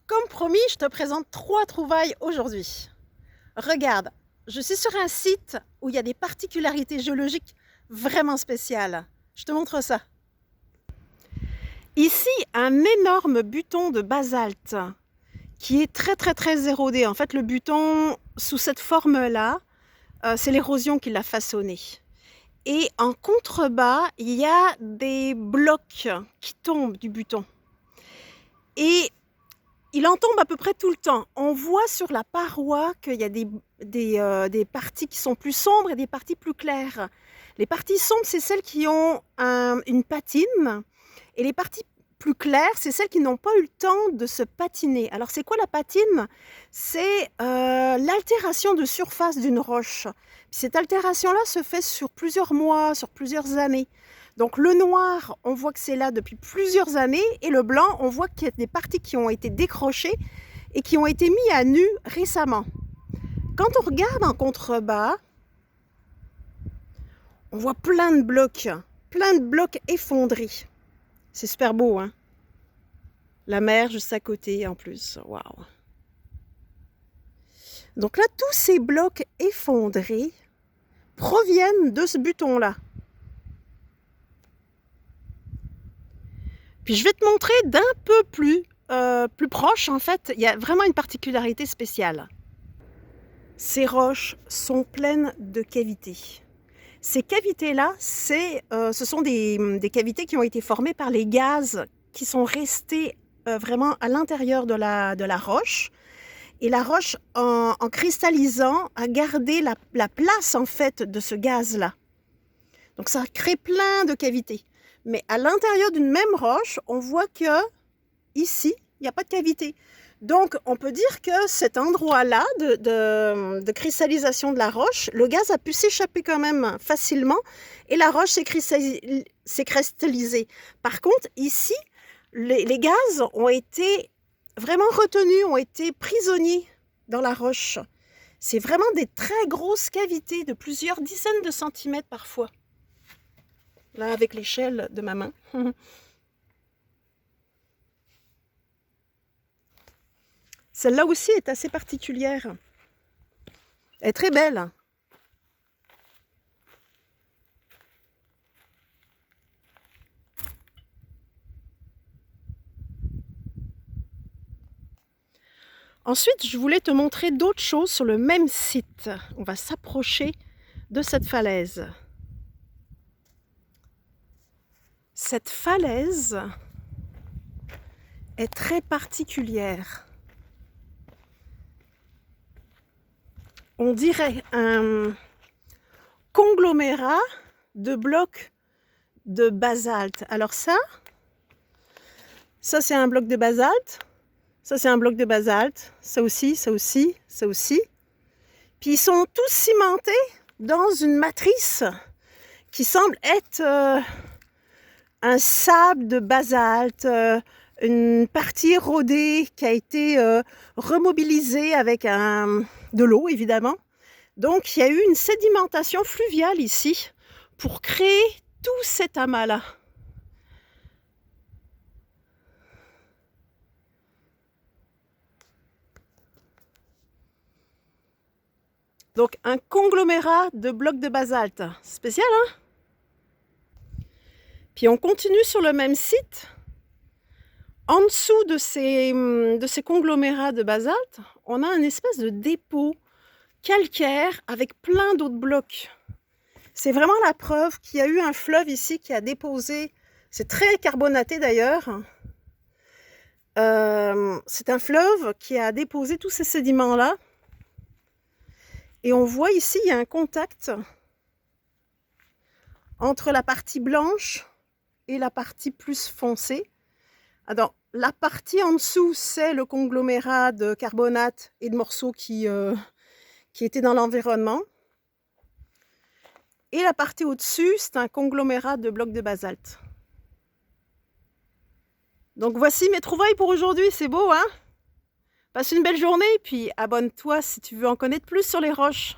Comme promis, je te présente 3 trouvailles aujourd'hui. Regarde, je suis sur un site où il y a des particularités géologiques vraiment spéciales. Je te montre ça. Ici, un énorme buton de basalte qui est très érodé. En fait, le buton, sous cette forme-là, c'est l'érosion qui l'a façonné. Et en contrebas, il y a des blocs qui tombent du buton. Et il en tombe à peu près tout le temps. On voit sur la paroi qu'il y a des parties qui sont plus sombres et des parties plus claires. Les parties sombres, c'est celles qui ont une patine. Et les parties plus claires, c'est celles qui n'ont pas eu le temps de se patiner. Alors, c'est quoi la patine? C'est l'altération de surface d'une roche. Cette altération-là se fait sur plusieurs mois, sur plusieurs années. Donc le noir, on voit que c'est là depuis plusieurs années, et le blanc, on voit qu'il y a des parties qui ont été décrochées et qui ont été mises à nu récemment. Quand on regarde en contrebas, on voit plein de blocs effondrés. C'est super beau, hein? La mer juste à côté en plus, waouh! Donc là, tous ces blocs effondrés proviennent de ce buton-là. Puis je vais te montrer d'un peu plus proche, en fait, il y a vraiment une particularité spéciale. Ces roches sont pleines de cavités. Ces cavités-là, ce sont des cavités qui ont été formées par les gaz qui sont restés vraiment à l'intérieur de la roche. Et la roche, en cristallisant, a gardé la place, en fait, de ce gaz-là. Donc ça crée plein de cavités. Mais à l'intérieur d'une même roche, on voit que ici, il n'y a pas de cavité. Donc, on peut dire que cet endroit-là de cristallisation de la roche, le gaz a pu s'échapper quand même facilement et la roche s'est cristallisée. Par contre, ici, les gaz ont été vraiment retenus, ont été prisonniers dans la roche. C'est vraiment des très grosses cavités de plusieurs dizaines de centimètres parfois. Là, avec l'échelle de ma main. Celle-là aussi est assez particulière. Elle est très belle. Ensuite, je voulais te montrer d'autres choses sur le même site. On va s'approcher de cette falaise. Cette falaise est très particulière. On dirait un conglomérat de blocs de basalte. Alors ça c'est un bloc de basalte. Ça, c'est un bloc de basalte. Ça aussi, ça aussi, ça aussi. Puis ils sont tous cimentés dans une matrice qui semble être un sable de basalte, une partie érodée qui a été remobilisée avec de l'eau, évidemment. Donc, il y a eu une sédimentation fluviale ici pour créer tout cet amas-là. Donc, un conglomérat de blocs de basalte. Spécial, hein? Puis, on continue sur le même site. En dessous de ces conglomérats de basalte, on a une espèce de dépôt calcaire avec plein d'autres blocs. C'est vraiment la preuve qu'il y a eu un fleuve ici qui a déposé, c'est très carbonaté d'ailleurs, c'est un fleuve qui a déposé tous ces sédiments-là. Et on voit ici, il y a un contact entre la partie blanche et la partie plus foncée. Alors, la partie en dessous, c'est le conglomérat de carbonate et de morceaux qui étaient dans l'environnement. Et la partie au-dessus, c'est un conglomérat de blocs de basalte. Donc voici mes trouvailles pour aujourd'hui, c'est beau, hein? Passe une belle journée, puis abonne-toi si tu veux en connaître plus sur les roches.